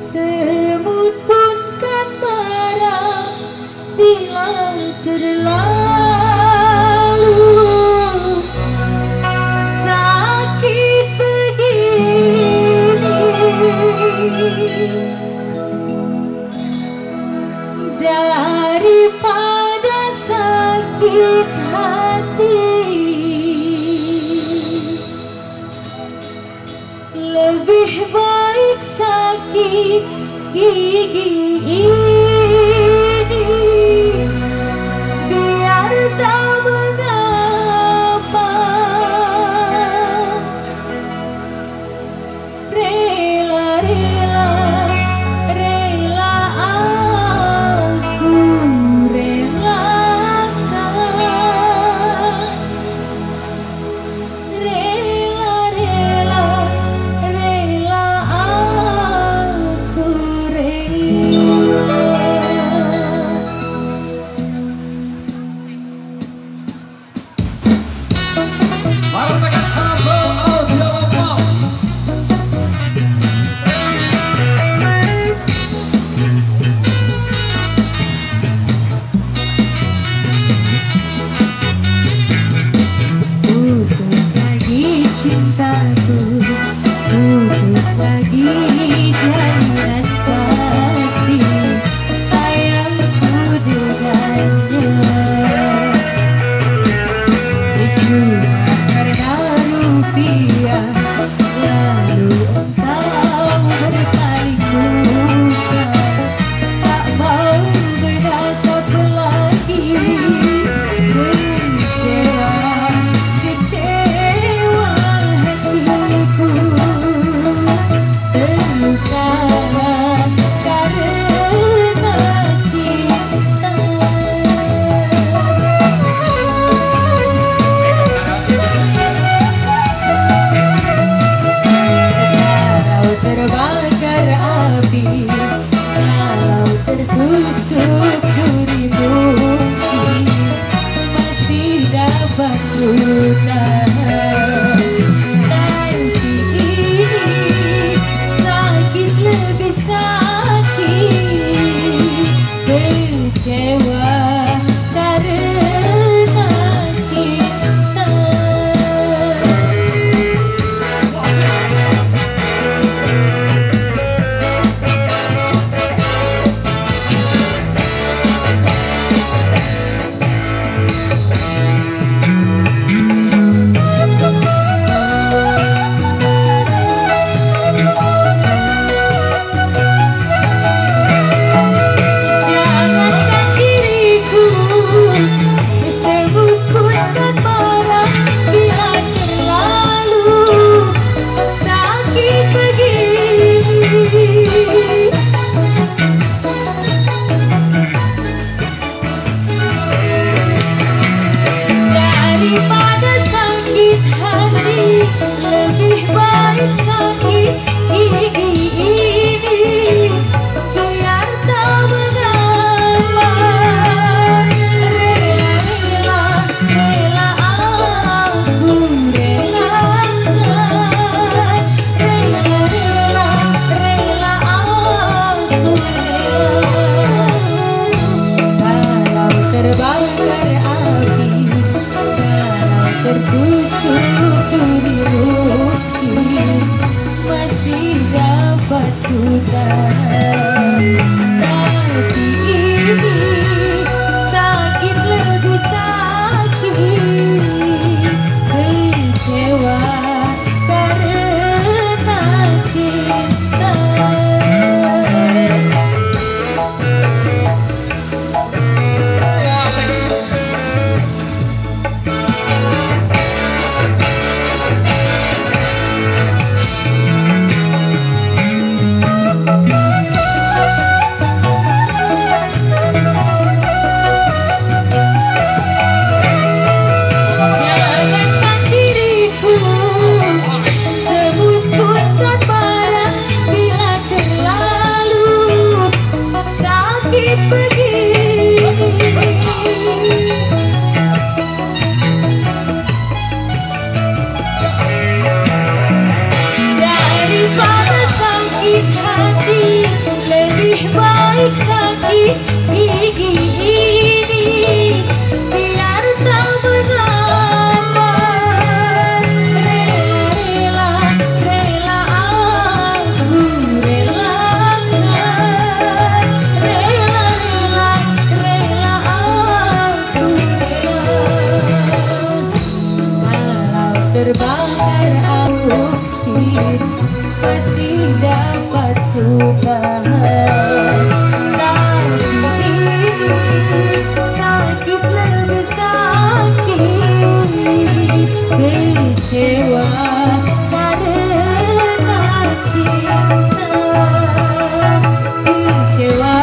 Semut pun kan marah bila terlalu sakit begini. Daripada sakit hati, lebih baik sakit gigi ini. Biar tak mengapa, rela-rela, rela aku relakan. Rela-rela, rela aku putus lagi cintaku, putus lagi jangan kasih sayangku dengannya. Cuma karena rupiah, lalu engkau berpaling muka, tak mau berdatap lagi. Kecewa hatiku, terluka karena cinta. Kalau terbakar api, kalau tertusuk duri, mungkin masih dapat ku tahan. Nanti ini sakit lebih sakit, kecewa karena cinta. Jangankan diriku, sebut pun kan marah bila terlalu sakit begini. Daripada sakit hati, lebih baik sakit gigi ini. Biar tak mengapa, rela-rela, rela aku relakan. Rela-rela, rela aku relakan. Kalau terbakar api, kalau tertusuk duri, mungkin masih dapat ku tahan. Tapi ini sakit lebih sakit, kecewa karena cinta. terbakar api pasti dapat ku tahan, tapi ini sakit lebih sakit, kecewa karena cinta, kecewa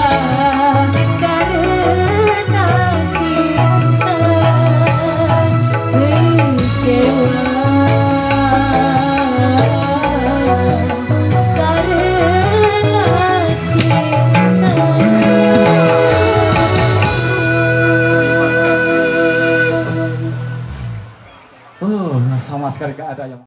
karena cinta, kecewa karena cinta. Sama sekali gak ada yang